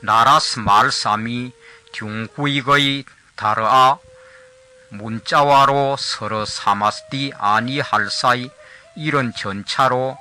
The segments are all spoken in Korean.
나라스 말삼이 둥구이거이 다르아 문자와로 서로 사마스디 아니 할사이 이런 전차로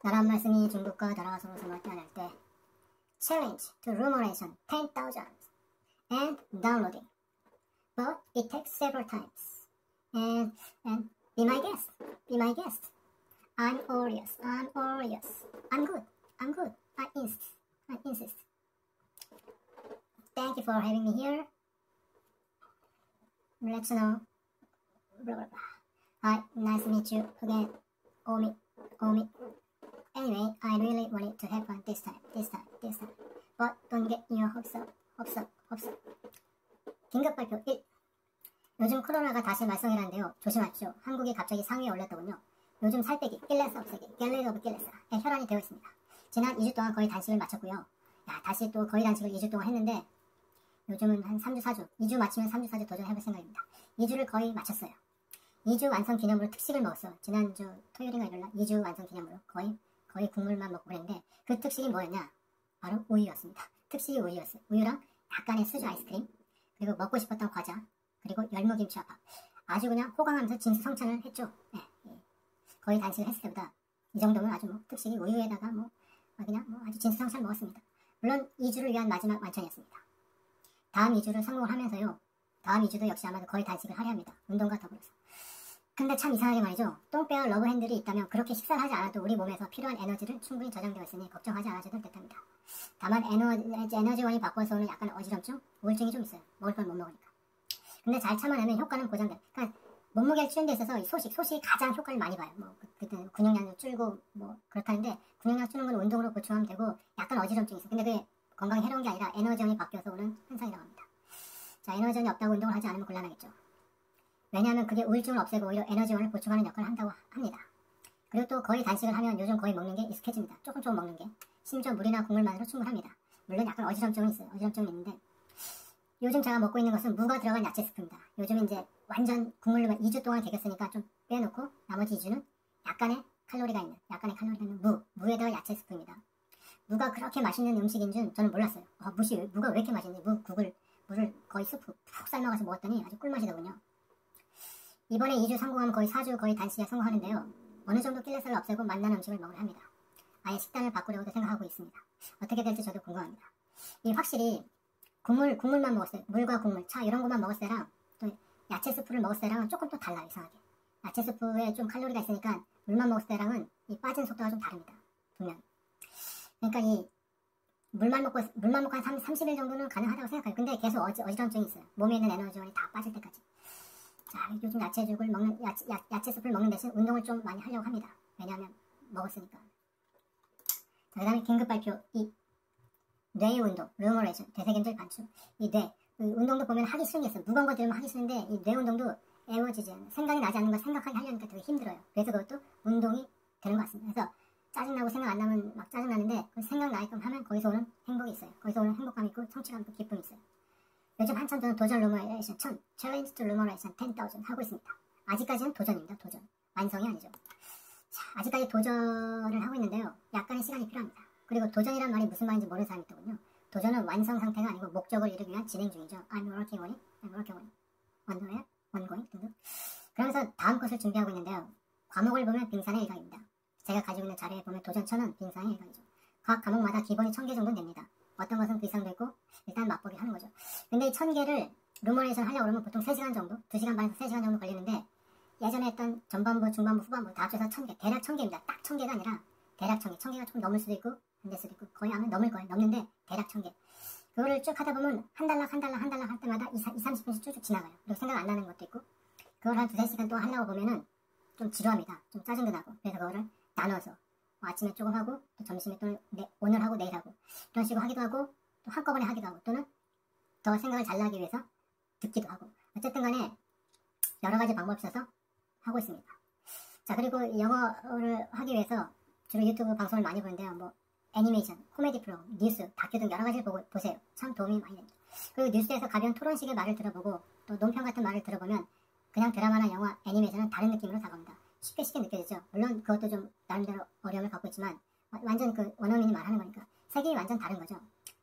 나란 말씀이 중국과 나라와서로 선을 태어날 때 challenge to rumoration 10,000 and downloading, but it takes several times. And be my guest, be my guest. I'm Orius, I'm Orius. I'm good, I insist. Thank you for having me here. Let's know. Blah blah blah. Hi, nice to meet you again. Omi. Anyway, I really want it to happen this time. But don't get your hopes up. 긴급 발표 1. 요즘 코로나가 다시 말썽이라는데요. 조심하십시오. 한국이 갑자기 상위에 올랐더군요. 요즘 살 빼기, 낄레스 없애기, 갤레드 오브 낄레스에 혈안이 되어 있습니다. 지난 2주 동안 거의 단식을 마쳤고요. 다시 또 거의 단식을 2주 동안 했는데 요즘은 한 3주, 4주, 2주 마치면 3주, 4주 도전해볼 생각입니다. 2주를 거의 마쳤어요. 2주 완성 기념으로 특식을 먹었어요. 지난주 토요일인가 일요일날 2주 완성 기념으로 거의 국물만 먹고 그랬는데 그 특식이 뭐였냐? 바로 우유였습니다. 특식이 우유였어요. 우유랑 약간의 수저 아이스크림, 그리고 먹고 싶었던 과자, 그리고 열무김치와 밥. 아주 그냥 호강하면서 진수성찬을 했죠. 네. 거의 단식을 했을 때보다 이 정도면 아주 뭐 특식이 우유에다가 그냥 아주 진수성찬 먹었습니다. 물론 2주를 위한 마지막 완천이었습니다. 다음 2주를 성공을 하면서요. 다음 2주도 역시 아마도 거의 단식을 하려 합니다. 운동과 더불어서. 근데 참 이상하게 말이죠. 똥배와 러브 핸들이 있다면 그렇게 식사를 하지 않아도 우리 몸에서 필요한 에너지를 충분히 저장되어 있으니 걱정하지 않아도 될 듯합니다. 다만 에너지원이 바꿔서 오는 약간 어지럼증, 우울증이 좀 있어요. 먹을 걸 못 먹으니까. 근데 잘 참아내면 효과는 보장돼요. 그러니까 몸무게를 추는 데 있어서 소식이 가장 효과를 많이 봐요. 그때 근육량도 줄고 그렇다는데 근육량 추는 건 운동으로 보충하면 되고 약간 어지럼증이 있어요. 근데 그게 건강에 해로운 게 아니라 에너지원이 바뀌어서 오는 현상이라고 합니다. 자, 에너지원이 없다고 운동을 하지 않으면 곤란하겠죠. 왜냐하면 그게 우울증을 없애고 오히려 에너지원을 보충하는 역할을 한다고 합니다. 그리고 또 거의 단식을 하면 요즘 거의 먹는 게 익숙해집니다. 조금 먹는 게. 심지어 물이나 국물만으로 충분합니다. 물론 약간 어지럼증은 있어요. 어지럼증은 있는데 요즘 제가 먹고 있는 것은 무가 들어간 야채 스프입니다. 요즘 이제 완전 국물로만 2주 동안 되겠으니까 좀 빼놓고 나머지 2주는 약간의 칼로리가 있는 무에다가 야채 스프입니다. 무가 그렇게 맛있는 음식인 줄 저는 몰랐어요. 무가 왜 이렇게 맛있는지 물을 거의 스프 푹 삶아가서 먹었더니 아주 꿀맛이더군요. 이번에 2주 성공하면 거의 4주 거의 단식에 성공하는데요. 어느 정도 낄레스를 없애고 맛나는 음식을 먹으려 합니다. 아예 식단을 바꾸려고도 생각하고 있습니다. 어떻게 될지 저도 궁금합니다. 이 확실히 국물만 먹었을 때, 물과 국물, 차 이런 것만 먹었을 때랑 또 야채 스프를 먹었을 때랑은 조금 또 달라요. 이상하게. 야채 스프에 좀 칼로리가 있으니까 물만 먹었을 때랑은 이 빠진 속도가 좀 다릅니다. 분명. 그러니까 이 물만 먹고 한 30일 정도는 가능하다고 생각해요. 근데 계속 어지럼증이 있어요. 몸에 있는 에너지원이 다 빠질 때까지. 자, 요즘 야채죽을 먹는, 야채숲을 먹는 대신 운동을 좀 많이 하려고 합니다. 왜냐하면 먹었으니까. 자, 그 다음에 긴급 발표 2. 뇌의 운동, 루머레이션, 되새김질 반출. 이 뇌, 운동도 보면 하기 싫은 게 있어요. 무거운 거 들으면 하기 싫은데 이 뇌 운동도 애워지지 않아요. 생각이 나지 않는 걸 생각하게 하려니까 되게 힘들어요. 그래서 그것도 운동이 되는 것 같습니다. 그래서 짜증나고 생각 안 나면 막 짜증나는데 생각나게끔 하면 거기서 오는 행복이 있어요. 거기서 오는 행복감이 있고 성취감 있고 기쁨이 있어요. 요즘 한참 저는 도전 루머레이션 1000, 챌린지 투 루머레이션 10,000 하고 있습니다. 아직까지는 도전입니다. 도전. 완성이 아니죠. 자, 아직까지 도전을 하고 있는데요. 약간의 시간이 필요합니다. 그리고 도전이란 말이 무슨 말인지 모르는 사람이 있더군요. 도전은 완성 상태가 아니고 목적을 이루기 위한 진행 중이죠. I'm working on it. I'm working on it. 원고에, 원고에 등등. 그러면서 다음 것을 준비하고 있는데요. 과목을 보면 빙산의 일각입니다. 제가 가지고 있는 자료에 보면 도전 1000은 빙산의 일각이죠. 각 과목마다 기본이 1000개 정도는 됩니다. 어떤 것은 그 이상도 있고 일단 맛보기 하는 거죠. 근데 이 1000개를 루머레이션 하려고 그러면 보통 3시간 정도, 2시간 반에서 3시간 정도 걸리는데 예전에 했던 전반부, 중반부, 후반부 다 합쳐서 1000개, 대략 1000개입니다. 딱 1000개가 아니라 대략 1000개. 1000개가 조금 넘을 수도 있고 안 될 수도 있고 거의 하면 넘을 거예요. 넘는데 대략 1000개. 그거를 쭉 하다 보면 한 달락 할 때마다 30분씩 쭉쭉 지나가요. 그리고 생각 안 나는 것도 있고 그걸 한 2-3시간 동안 하려고 보면은 좀 지루합니다. 좀 짜증도 나고. 그래서 그거를 나눠서 아침에 조금 하고 또 점심에 또 오늘 하고 내일 하고 이런 식으로 하기도 하고 또 한꺼번에 하기도 하고 또는 더 생각을 잘 나기 위해서 듣기도 하고 어쨌든 간에 여러 가지 방법이 있어서 하고 있습니다. 자, 그리고 영어를 하기 위해서 주로 유튜브 방송을 많이 보는데요. 뭐 애니메이션, 코미디 프로그램, 뉴스, 다큐 등 여러 가지를 보세요. 참 도움이 많이 됩니다. 그리고 뉴스에서 가벼운 토론식의 말을 들어보고 또 논평 같은 말을 들어보면 그냥 드라마나 영화, 애니메이션은 다른 느낌으로 다가옵니다. 쉽게 느껴지죠. 물론 그것도 좀 나름대로 어려움을 갖고 있지만 완전 그 원어민이 말하는 거니까 세계이 완전 다른 거죠.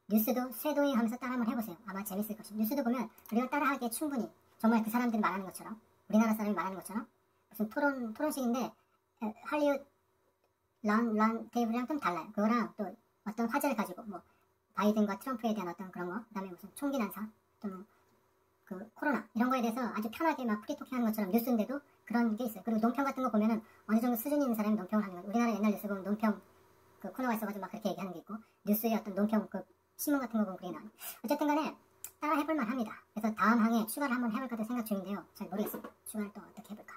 뉴스도 쇄도잉 하면서 따라 한번 해보세요. 아마 재밌을 것입니다. 뉴스도 보면 우리가 따라하기에 충분히 정말 그 사람들이 말하는 것처럼 우리나라 사람이 말하는 것처럼 무슨 토론식인데 할리우드 런 테이블이랑 좀 달라요. 그거랑 또 어떤 화제를 가지고 뭐 바이든과 트럼프에 대한 어떤 그런 거, 그다음에 무슨 총기 난사, 또는 그 코로나 이런 거에 대해서 아주 편하게 막 프리토킹하는 것처럼 뉴스인데도 그런 게 있어요. 그리고 논평 같은 거 보면은 어느 정도 수준이 있는 사람이 논평을 하는 거예요. 우리나라 옛날 뉴스 보면 논평 그 코너가 있어가지고 막 그렇게 얘기하는 게 있고 뉴스의 어떤 논평 그 신문 같은 거 보면 그게 나와요. 어쨌든 간에 따라 해볼만 합니다. 그래서 다음 항에 추가를 한번 해볼까도 생각 중인데요. 잘 모르겠습니다. 추가를 또 어떻게 해볼까.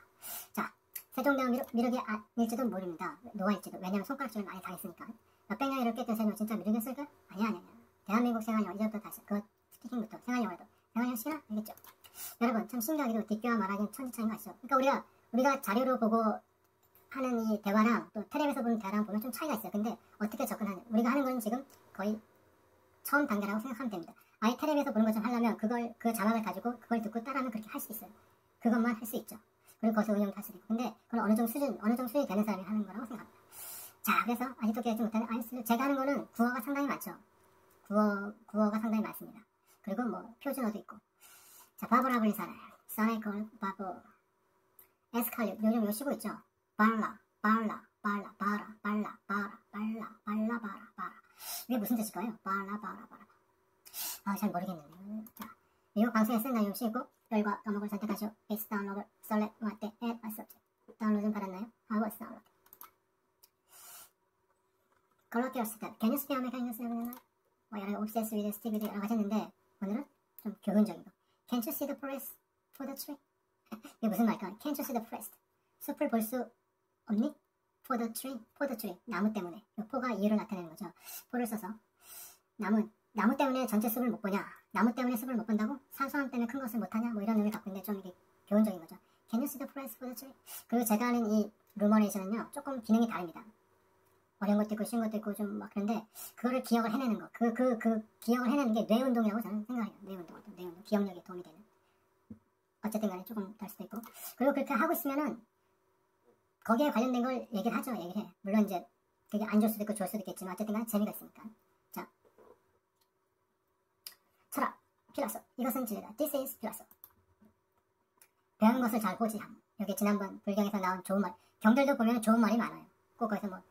자, 세종대왕 미륵이 아닐지도 모릅니다. 노아일지도. 왜냐면 손가락질을 많이 당했으니까. 몇백 년 이렇게 깼던 세종 진짜 미륵이었을까? 아니야. 대한민국 생활영화 이제부터 다시 그 스티킹부터 생활영화도 생활영화 시간 알겠죠? 여러분 참 신기하게도 뒷교와 말하기는 천지차이인 거 아시죠? 그러니까 우리가 자료로 보고 하는 이 대화랑 또 텔레비에서 보는 대화랑 보면 좀 차이가 있어요. 근데 어떻게 접근하냐? 우리가 하는 건 지금 거의 처음 단계라고 생각하면 됩니다. 아예 텔레비에서 보는 것처럼 하려면 그 자막을 가지고 그걸 듣고 따라하면 그렇게 할 수 있어요. 그것만 할 수 있죠. 그리고 거기서 응용도 할 수도 있고. 근데 그건 어느 정도 수준이 되는 사람이 하는 거라고 생각합니다. 자, 그래서 아직도 깨닫지 못하는 아이스, 제가 하는 거는 구어가 상당히 많죠. 구어가 상당히 많습니다. 그리고 뭐 표준어도 있고. 자, 바보라 불린 사람, 사이클 바보, 에스칼립 요즘 이거 쉬고 있죠. 발라. 이게 무슨 뜻일까요? 발라. 아, 잘 모르겠는데. 자, 미국 방송에서 나 요즘 쉬고 별과 과목을 선택하시오. 베이스 다운로드, 설레, 와떼, 앱, 서브젝트. 다운로드는 받았나요? 하고 다운로드. 걸로키어 스텝. Can you speak American English? 뭐 여러 옵세스 위드 스티비드 여러 가지 했는데 오늘은 좀 교훈적인 거. Can't you see the forest for the tree? 이게 무슨 말일까? Can't you see the forest? 숲을 볼 수 없니? For the tree. 나무 때문에. 이 포가 이유를 나타내는 거죠. 포를 써서 나무 때문에 전체 숲을 못 보냐? 나무 때문에 숲을 못 본다고? 산소함 때문에 큰 것을 못 하냐? 뭐 이런 의미를 갖고 있는데 좀 이게 교훈적인 거죠. Can you see the forest for the tree? 그리고 제가 하는 이 루머레이션은요 조금 기능이 다릅니다. 어려운 것도 있고 쉬운 것도 있고 좀 막 그런데 그거를 기억을 해내는 거. 그 기억을 해내는 게 뇌운동이라고 저는 생각해요. 뇌운동. 기억력에 도움이 되는. 어쨌든 간에 조금 달 수도 있고. 그리고 그렇게 하고 있으면은 거기에 관련된 걸 얘기를 해. 물론 이제 그게 안 좋을 수도 있고 좋을 수도 있겠지만 어쨌든 간에 재미가 있으니까. 자, 철학, 필라소. 이것은 진리다. This is 필라소. 배운 것을 잘 보지함. 여기 지난번 불경에서 나온 좋은 말. 경들도 보면 좋은 말이 많아요. 꼭 거기서 뭐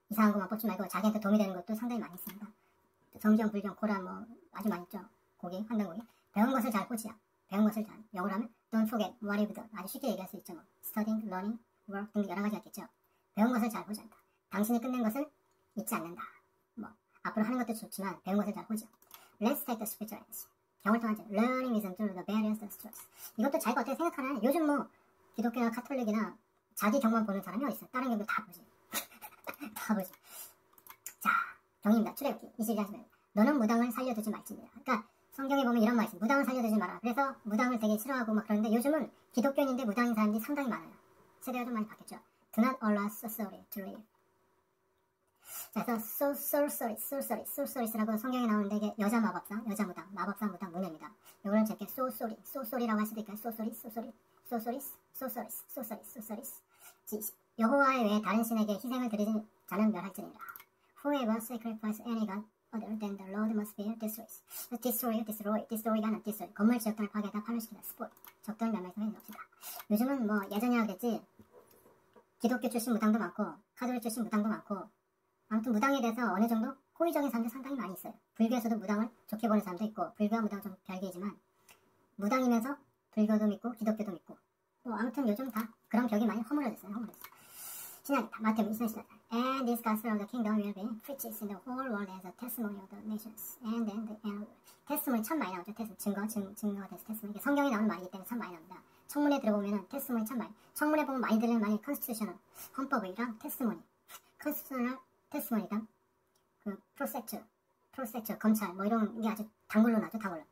이상한 것만 뽑지 말고 자기한테 도움이 되는 것도 상당히 많이 있습니다. 성경, 불경, 코란 뭐 아주 많이 있죠. 고기, 환단고기. 배운 것을 잘 보지함. 배운 것을 잘. 영어로 하면 don't forget what you've done. 아주 쉽게 얘기할 수 있죠. 뭐. studying, learning, work 등등 여러 가지가 있겠죠. 배운 것을 잘 보지 않다. 당신이 끝낸 것을 잊지 않는다. 뭐 앞으로 하는 것도 좋지만 배운 것을 잘 보죠. Let's take the spiritual answer. 경을 통한 점. Learning wisdom through the various structures. 이것도 자기가 어떻게 생각하나? 요즘 뭐 기독교나 카톨릭이나 자기 경만 보는 사람이 어디 있어? 다른 경도 다 보지. 다 보지. 자, 경입니다. 출애굽기 22장. 너는 무당을 살려두지 말지니라. 그러니까 성경에 보면 이런 말이 있어요. 무당을 살려두지 마라. 그래서 무당을 되게 싫어하고 막 그러는데 요즘은 기독교인인데 무당인 사람들이 상당히 많아요. 세대가 좀 많이 바뀌었죠. Do not allow sorcery to live. 자, 그래서 sorceress라고 성경에 나오는데 이게 여자 마법사, 여자 무당, 마법사, 무당, 무녀입니다. 이거는 제게 소소리라고 할 수도 있고요. 소소리스. 여호와의 외에 다른 신에게 희생을 드리지 자는 멸할지니라. Whoever sacrifice any god other than the Lord must be destroyed. destroy가 아니라 destroy. 건물 지역들을 파괴하다 파멸시키다. 스포. 적당히 멸망해서 해놓읍시다. 요즘은 뭐 예전이야 그랬지. 기독교 출신 무당도 많고 카톨릭 출신 무당도 많고 아무튼 무당에 대해서 어느 정도 호의적인 사람들 상당히 많이 있어요. 불교에서도 무당을 좋게 보는 사람도 있고 불교와 무당은 좀 별개이지만 무당이면서 불교도 믿고 기독교도 믿고 뭐 아무튼 요즘 다 그런 벽이 많이 허물어졌어요. 신약이다. 마태복음 26장. And this gospel of the kingdom will be preached in the whole world as a testimony of the nations. And then the end. 테스트문이 참 많이 나오죠. 증거가 돼서 테스트문이. 성경에 나오는 말이기 때문에 참 많이 나옵니다. 청문회 들어보면 테스트문이 참 많이. 청문회 보면 많이 들리는 말이 컨스티튜셔널 헌법이랑 테스트문이. 컨스티튜셔널 테스트문이랑 그 프로섹처 검찰 뭐 이런 게 아주 단글로 나죠. 단글로.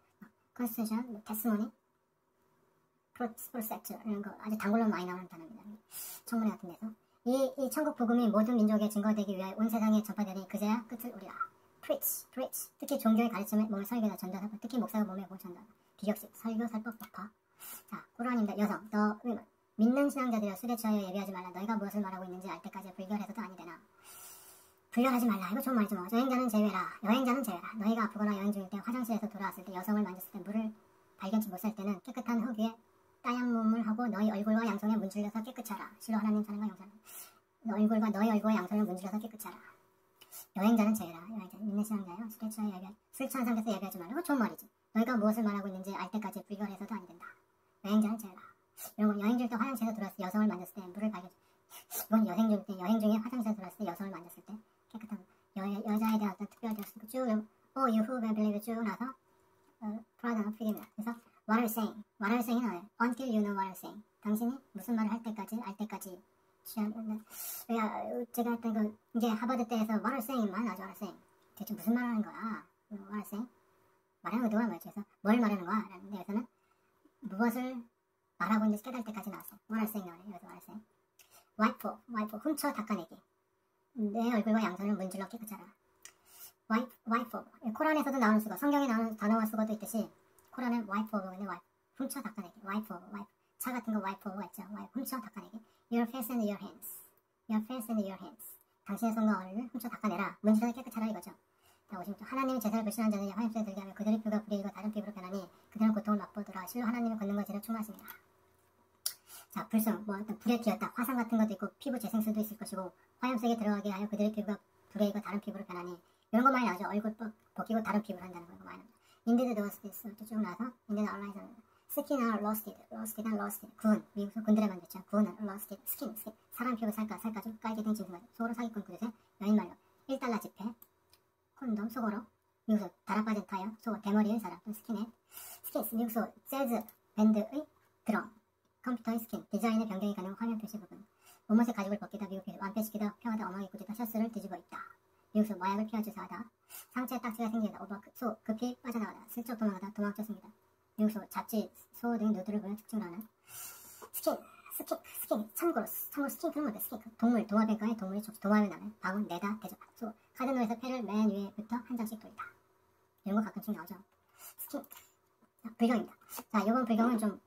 컨스티튜셔널 테스트문이 프로섹처 이런 거 아주 단글로 많이 나오는 단어입니다. 청문회 같은 데서. 이 천국 복음이 모든 민족에 증거되기 위하여 온 세상에 전파되니 그제야 끝을 우리라. preach. 특히 종교의 가르침을 몸에 설교나 전달하고 특히 목사가 몸에 고 전달하고 비격식, 설교, 설법, 법화. 자, 꾸란입니다. 여성, 너 women. 믿는 신앙자들이여 술에 취하여 예비하지 말라. 너희가 무엇을 말하고 있는지 알 때까지 불결해서도 아니 되나. 불결하지 말라. 이거 좋은 말이죠. 뭐. 여행자는 제외라. 너희가 아프거나 여행 중일 때 화장실에서 돌아왔을 때 여성을 만졌을 때 물을 발견치 못할 때는 깨끗한 흙 위에 따양몸을 하고 너희 얼굴과 양손에 문질러서 깨끗이 하라. 실로 하나님 사랑과 용서는 너희 얼굴과 양손을 문질러서 깨끗이 하라. 여행자는 제외라. 여행자 믿는 신앙자요. 술에 취하여 술 취한 상태에서 예배하지 말라. 이거 좋은 말이지. 너희가 무엇을 말하고 있는지 알 때까지 불결해서도 아니 된다. 여행자는 제외라. 이런 거 여행 중일 때 화장실에서 들어왔을 때 여성을 만졌을 때 물을 발견. 이건 여행 중에 화장실에서 들어왔을 때 여성을 만졌을 때 깨끗한 여자에 대한 어떤 특별한 쭉 you who believe 쭉 나서 프라다는 프리입니다. 그래서 what are you saying은 뭐예요? until you know what are you saying. 당신이 무슨 말을 할 때까지 알 때까지 제가 했던 그 이제 하버드 때에서 what are you saying만 아주 what are you saying. 대체 무슨 말 하는 거야? what are you saying? 말하는 의도가 뭐였지? 그래서 뭘 말하는 거야? 라는데 여기서는 무엇을 말하고 있는지 깨달을 때까지 나왔어요. what are you saying 나와요. 여기서 what are you saying? wipe 훔쳐 닦아내기. 내 얼굴과 양손을 문질러 깨끗이 하라. wipe 코란에서도 나오는 수고 성경에 나오는 단어와 수고도 있듯이 코란은 wipe 훔쳐 닦아내기. wipe 차 같은 거 wipe가 있죠. 훔쳐 닦아내기. your face and your hands. 당신의 손과 얼굴을 훔쳐 닦아내라. 문질러서 깨끗이 하라 이거죠. 자, 56절. 하나님의 제사를 불신한 자들이 화염소에 들게 하며 그들의 피부가 불이익고 다른 피부로 변하니 그들은 고통을 맛보더라. 실로 하나님의 권능과 지혜로 충만하십니다. 자, 불성, 뭐 어떤 불에 튀었다. 화상 같은 것도 있고 피부 재생술도 있을 것이고 화염색에 들어가게 하여 그들의 피부가 불이익고 다른 피부로 변하니 이런 거 많이 나오죠. 얼굴 벗기고 다른 피부를 한다는 거 많이 나오죠. Indeed those this 쭉 나와서 Indeed our lives skin are roasted. 군, 미국서 군들의 만졌죠. 군은 roasted. skin. 사람 피부 살가죽, 깔게 된 짐승가죽. 속으로 사기꾼 그릇에 여인말로 $1 지폐, 콘돔, 속으로 미국서 달아빠진 타이어, 속으로 대머리의 사람, 스킨에 스킨스, 미국서 재즈 밴드의 드럼, 컴퓨터의 스킨, 디자인의 변경이 가능한 화면 표시 부분, 몸옷의 가죽을 벗기다 미국 완패시키다 펴하다 엄하게 꾸짖다 셔츠를 뒤집어 입다. 미국서 마약을 피워주사하다. 상체에 딱지가 생기다. 소 급히 빠져나가다. 슬쩍 도망가다. 도망쳐 숨기다. 미국서 잡지, 소 등 누드를 보여 특징을 하는 스킨. 참고로 스킨크는 뭔데? 스킨크. 동물, 동화변가의 동물의 촉수, 동화에 나면 방울, 내다, 대접하다. 소 카드노에서 패를 맨 위에부터 한 장씩 돌리다. 이런 거 가끔씩 나오죠. 스킨크. 불경입니다. 자, 이번 불경은 좀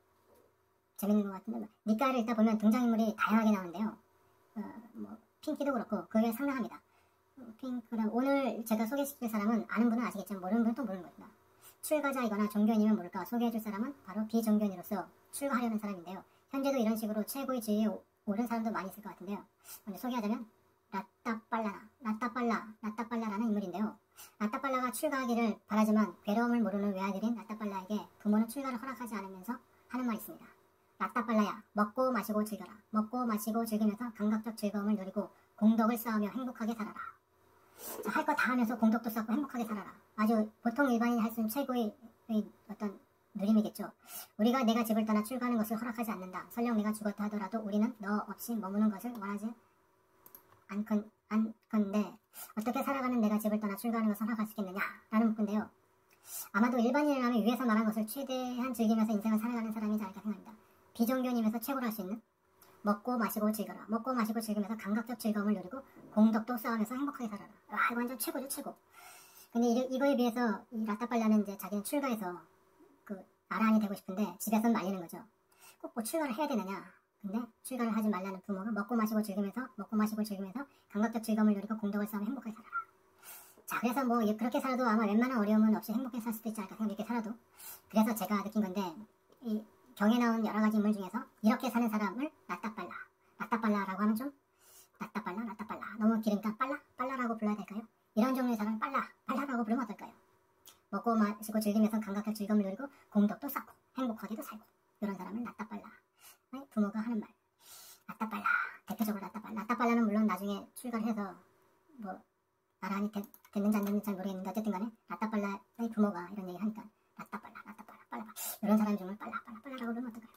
재밌는 것 같은데 니까를 읽다 보면 등장인물이 다양하게 나오는데요. 뭐 핑키도 그렇고 그게 상당합니다. 핑크랑 오늘 제가 소개시킬 사람은 아는 분은 아시겠지만 모르는 분은 또 모르는 겁니다. 출가자이거나 종교인이면 모를까 소개해줄 사람은 바로 비종교인으로서 출가하려는 사람인데요. 현재도 이런 식으로 최고의 지위에 오른 사람도 많이 있을 것 같은데요. 먼저 소개하자면 라따빨라라는 인물인데요. 라따빨라가 출가하기를 바라지만 괴로움을 모르는 외아들인 라따빨라에게 부모는 출가를 허락하지 않으면서 하는 말이 있습니다. 라따빨라야, 먹고 마시고 즐겨라. 먹고 마시고 즐기면서 감각적 즐거움을 누리고 공덕을 쌓으며 행복하게 살아라. 자, 할 거 다 하면서 공덕도 쌓고 행복하게 살아라. 아주 보통 일반인이 할 수 있는 최고의 어떤 누림이겠죠. 우리가 내가 집을 떠나 출가하는 것을 허락하지 않는다. 설령 내가 죽었다 하더라도 우리는 너 없이 머무는 것을 원하지 않건데 어떻게 살아가는 내가 집을 떠나 출가하는 것을 허락할 수 있겠느냐? 라는 문구인데요. 아마도 일반인이라면 위에서 말한 것을 최대한 즐기면서 인생을 살아가는 사람이지 않을까 생각합니다. 비종교님에서 최고로 할 수 있는 먹고 마시고 즐겨라. 먹고 마시고 즐기면서 감각적 즐거움을 누리고 공덕도 쌓으면서 행복하게 살아라. 와, 이거 완전 최고죠, 최고. 근데 이거에 비해서 이 라따빨라는 이제 자기는 출가해서 그 아라한이 되고 싶은데 집에서 말리는 거죠. 꼭 뭐 출가를 해야 되느냐. 근데 출가를 하지 말라는 부모가 먹고 마시고 즐기면서 감각적 즐거움을 누리고 공덕을 쌓으며 행복하게 살아라. 자, 그래서 뭐 그렇게 살아도 아마 웬만한 어려움은 없이 행복하게 살 수도 있지 않을까 생각 이렇게 살아도. 그래서 제가 느낀 건데 이 경에 나온 여러 가지 인물 중에서 이렇게 사는 사람을 라따빨라라고 하면 좀 라따빨라 너무 길으니까 빨라라고 불러야 될까요? 이런 종류의 사람을 빨라라고 부르면 어떨까요? 먹고 마시고 즐기면서 감각적 즐거움을 누리고 공덕도 쌓고 행복하게도 살고 이런 사람을 라따빨라. 부모가 하는 말 라따빨라. 대표적으로 라따빨라는 물론 나중에 출가를 해서 뭐 아라한이 됐는지 안 됐는지 잘 모르겠는데 어쨌든 간에 라따빨라의 부모가 이런 얘기를 하니까 라따빨라 빨라 이런 사람 중을 빨라라고 부르면 어떨까요?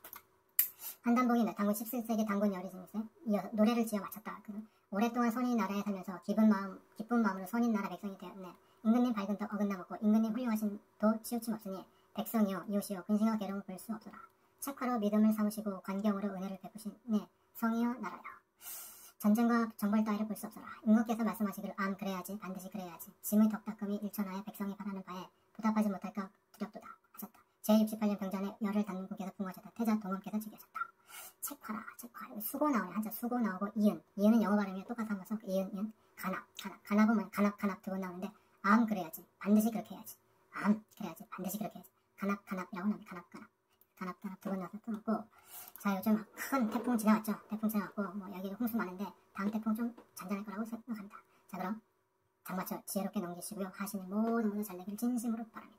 한단봉이 당군 17세기 당군 여리승세 이어서 노래를 지어 마쳤다. 오랫동안 선인 나라에 살면서 기쁜 마음으로 선인 나라 백성이 되었네. 임금님 밝은 덕 어긋나 먹고 임금님 훌륭하신 도 치우침 없으니 백성이여 이웃이여 근심과 괴로움을 볼 수 없어라. 착화로 믿음을 삼으시고 관경으로 은혜를 베푸신 성이여 나라여. 전쟁과 정벌 따위를 볼 수 없어라. 임금께서 말씀하시기를 그래야지 반드시 그래야지. 짐의 덕닦음이 일천하에 백성이 바라는 바에 보답하지 못할까 두렵도다 하셨다. 제68년 병전에 열을 닫는 분께서 붕어하셨다. 태자 동원께서 죽여졌다. 책화라. 수고 나오네. 한자 수고 나오고 이은은 영어 발음이 똑같아 한번서 이은 간압은 간압 두 번 나오는데 그래야지 반드시 그렇게 해야지. 그래야지 반드시 그렇게 해야지. 간압이라고 나옵니다. 간압 두 번 나와서 끊었고. 자, 요즘 큰 태풍 지나갔죠. 태풍 지나갔고 뭐 여기도 홍수 많은데 다음 태풍 좀 잔잔할 거라고 생각합니다. 자, 그럼 장마철 지혜롭게 넘기시고요. 하시는 모두 잘 되기를 진심으로 바랍니다.